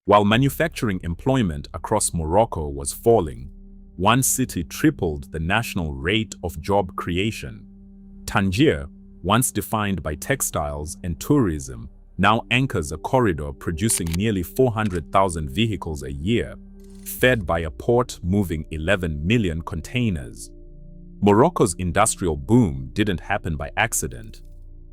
While manufacturing employment across Morocco was falling, one city tripled the national rate of job creation. Tangier, once defined by textiles and tourism, now anchors a corridor producing nearly 400,000 vehicles a year, fed by a port moving 11 million containers. Morocco's industrial boom didn't happen by accident,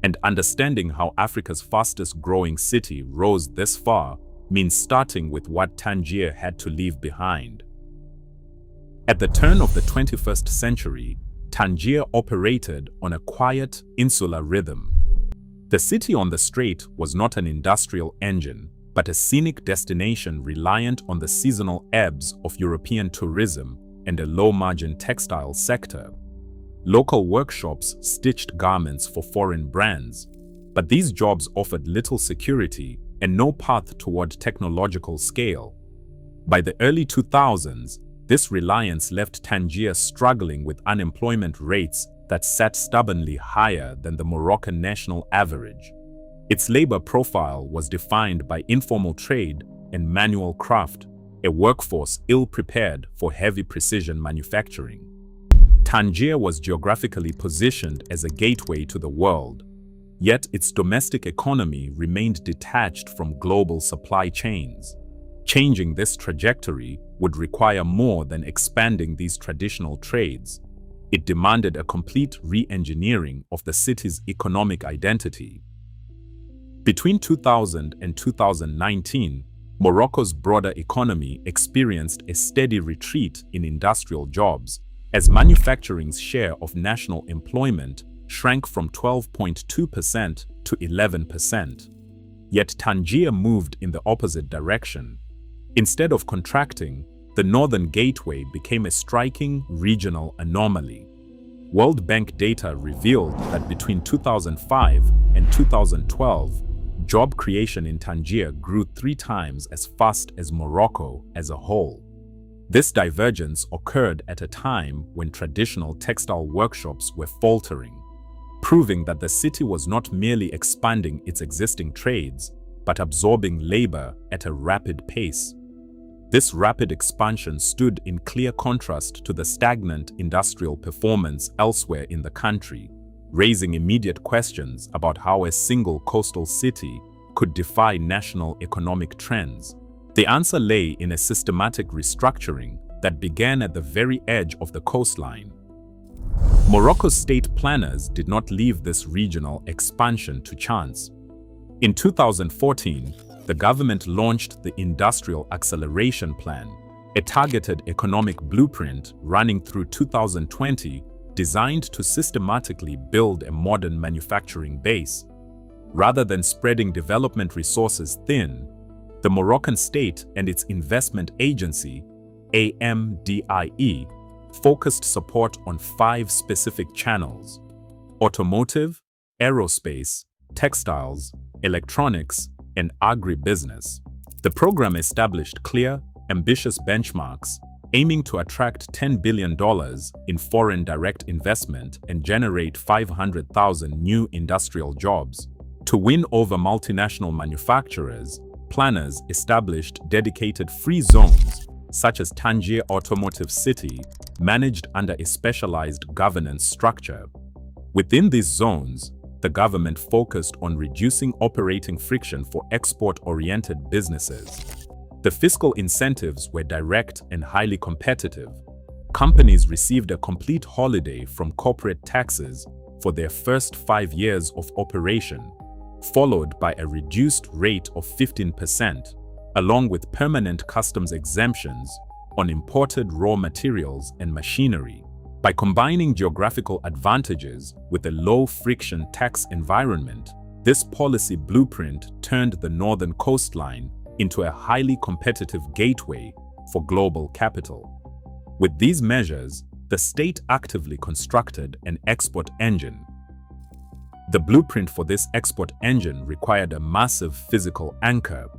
and understanding how Africa's fastest-growing city rose this far means starting with what Tangier had to leave behind. At the turn of the 21st century, Tangier operated on a quiet, insular rhythm. The city on the strait was not an industrial engine, but a scenic destination reliant on the seasonal ebbs of European tourism and a low-margin textile sector. Local workshops stitched garments for foreign brands, but these jobs offered little security and no path toward technological scale. By the early 2000s, this reliance left Tangier struggling with unemployment rates that sat stubbornly higher than the Moroccan national average. Its labor profile was defined by informal trade and manual craft, a workforce ill-prepared for heavy precision manufacturing. Tangier was geographically positioned as a gateway to the world, yet its domestic economy remained detached from global supply chains. Changing this trajectory would require more than expanding these traditional trades. It demanded a complete re-engineering of the city's economic identity. Between 2000 and 2019, Morocco's broader economy experienced a steady retreat in industrial jobs, as manufacturing's share of national employment shrank from 12.2% to 11%. Yet Tangier moved in the opposite direction. Instead of contracting, the northern gateway became a striking regional anomaly. World Bank data revealed that between 2005 and 2012, job creation in Tangier grew 3 times as fast as Morocco as a whole. This divergence occurred at a time when traditional textile workshops were faltering, proving that the city was not merely expanding its existing trades, but absorbing labor at a rapid pace. This rapid expansion stood in clear contrast to the stagnant industrial performance elsewhere in the country, raising immediate questions about how a single coastal city could defy national economic trends. The answer lay in a systematic restructuring that began at the very edge of the coastline. Morocco's state planners did not leave this regional expansion to chance. In 2014, the government launched the Industrial Acceleration Plan, a targeted economic blueprint running through 2020 designed to systematically build a modern manufacturing base. Rather than spreading development resources thin, the Moroccan state and its investment agency, AMDIE, focused support on 5 specific channels: automotive, aerospace, textiles, electronics, and agribusiness. The program established clear, ambitious benchmarks, aiming to attract $10 billion in foreign direct investment and generate 500,000 new industrial jobs. To win over multinational manufacturers, planners established dedicated free zones, such as Tangier Automotive City, managed under a specialized governance structure. Within these zones, the government focused on reducing operating friction for export-oriented businesses. The fiscal incentives were direct and highly competitive. Companies received a complete holiday from corporate taxes for their first 5 years of operation, followed by a reduced rate of 15%, along with permanent customs exemptions on imported raw materials and machinery. By combining geographical advantages with a low-friction tax environment, this policy blueprint turned the northern coastline into a highly competitive gateway for global capital. With these measures, the state actively constructed an export engine. The blueprint for this export engine required a massive physical anchor.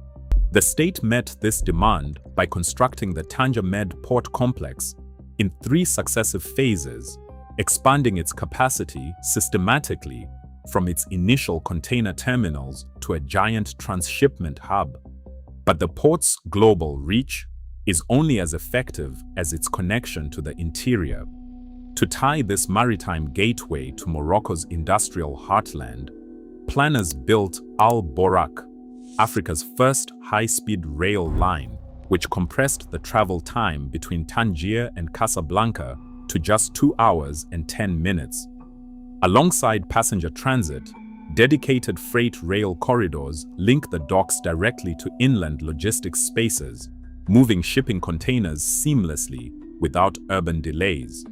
The state met this demand by constructing the Tanger Med Port complex in 3 successive phases, expanding its capacity systematically from its initial container terminals to a giant transshipment hub. But the port's global reach is only as effective as its connection to the interior. To tie this maritime gateway to Morocco's industrial heartland, planners built Al Borak, Africa's first high-speed rail line, which compressed the travel time between Tangier and Casablanca to just 2 hours and 10 minutes. Alongside passenger transit, dedicated freight rail corridors link the docks directly to inland logistics spaces, moving shipping containers seamlessly without urban delays.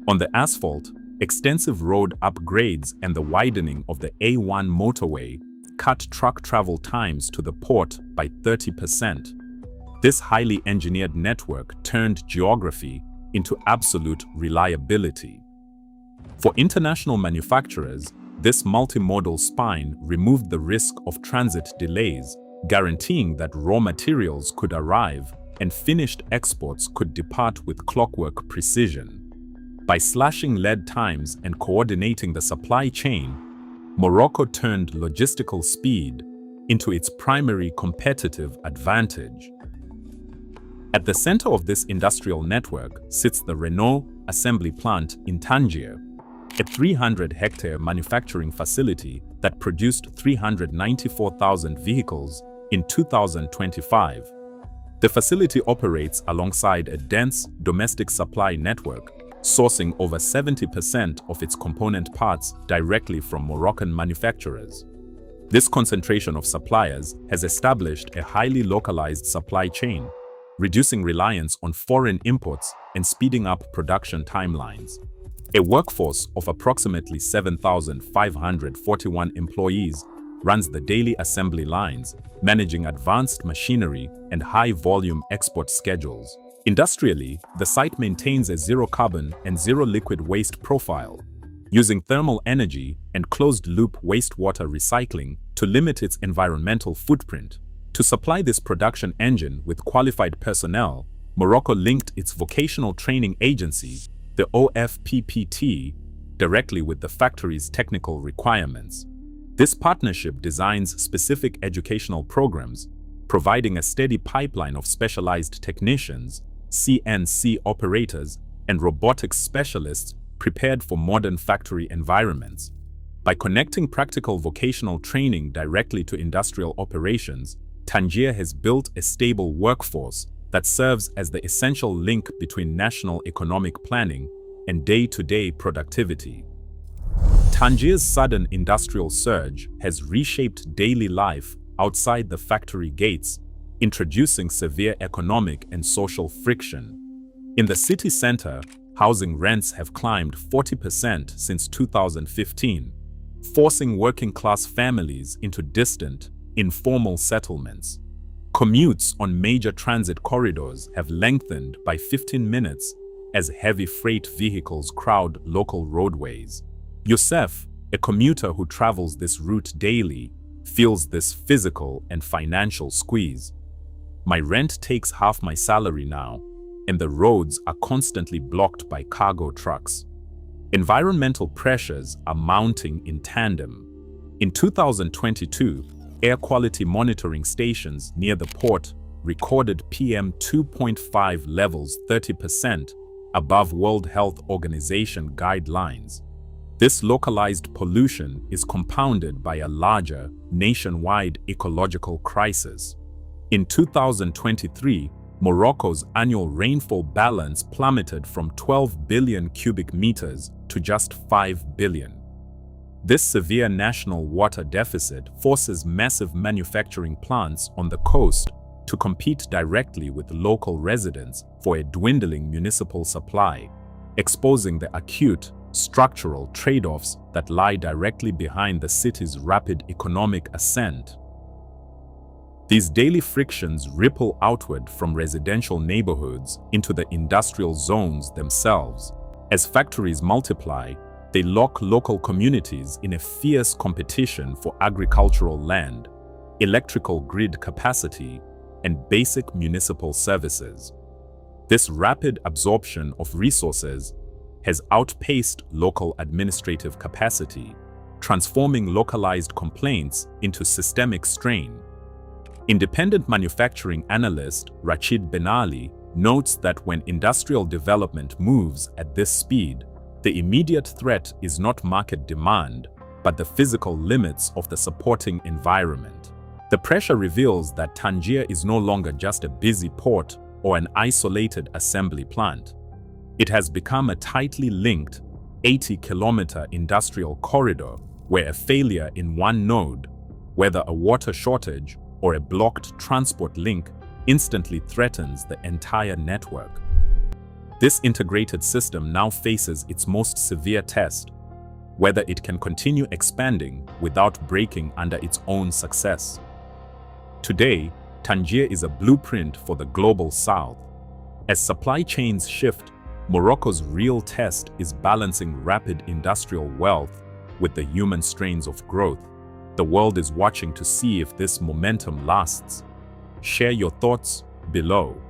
On the asphalt, extensive road upgrades and the widening of the A1 motorway cut truck travel times to the port by 30%. This highly engineered network turned geography into absolute reliability. For international manufacturers, this multimodal spine removed the risk of transit delays, guaranteeing that raw materials could arrive and finished exports could depart with clockwork precision. By slashing lead times and coordinating the supply chain, Morocco turned logistical speed into its primary competitive advantage. At the center of this industrial network sits the Renault assembly plant in Tangier, a 300-hectare manufacturing facility that produced 394,000 vehicles in 2025. The facility operates alongside a dense domestic supply network, sourcing over 70% of its component parts directly from Moroccan manufacturers. This concentration of suppliers has established a highly localized supply chain, reducing reliance on foreign imports and speeding up production timelines. A workforce of approximately 7,541 employees runs the daily assembly lines, managing advanced machinery and high-volume export schedules. Industrially, the site maintains a zero-carbon and zero-liquid waste profile, using thermal energy and closed-loop wastewater recycling to limit its environmental footprint. To supply this production engine with qualified personnel, Morocco linked its vocational training agency, the OFPPT, directly with the factory's technical requirements. This partnership designs specific educational programs, providing a steady pipeline of specialized technicians, CNC operators, and robotics specialists prepared for modern factory environments. By connecting practical vocational training directly to industrial operations, Tangier has built a stable workforce that serves as the essential link between national economic planning and day-to-day productivity. Tangier's sudden industrial surge has reshaped daily life outside the factory gates, introducing severe economic and social friction. In the city center, housing rents have climbed 40% since 2015, forcing working-class families into distant, informal settlements. Commutes on major transit corridors have lengthened by 15 minutes as heavy freight vehicles crowd local roadways. Youssef, a commuter who travels this route daily, feels this physical and financial squeeze. My rent takes half my salary now, and the roads are constantly blocked by cargo trucks. Environmental pressures are mounting in tandem. In 2022, air quality monitoring stations near the port recorded PM 2.5 levels 30% above World Health Organization guidelines. This localized pollution is compounded by a larger, nationwide ecological crisis. In 2023, Morocco's annual rainfall balance plummeted from 12 billion cubic meters to just 5 billion. This severe national water deficit forces massive manufacturing plants on the coast to compete directly with local residents for a dwindling municipal supply, exposing the acute, structural trade-offs that lie directly behind the city's rapid economic ascent. These daily frictions ripple outward from residential neighborhoods into the industrial zones themselves. As factories multiply, they lock local communities in a fierce competition for agricultural land, electrical grid capacity, and basic municipal services. This rapid absorption of resources has outpaced local administrative capacity, transforming localized complaints into systemic strain. Independent manufacturing analyst Rachid Benali notes that when industrial development moves at this speed, the immediate threat is not market demand, but the physical limits of the supporting environment. The pressure reveals that Tangier is no longer just a busy port or an isolated assembly plant. It has become a tightly linked 80-kilometer industrial corridor where a failure in one node, whether a water shortage or a blocked transport link, instantly threatens the entire network. This integrated system now faces its most severe test, whether it can continue expanding without breaking under its own success. Today, Tangier is a blueprint for the global South. As supply chains shift, Morocco's real test is balancing rapid industrial wealth with the human strains of growth. The world is watching to see if this momentum lasts. Share your thoughts below.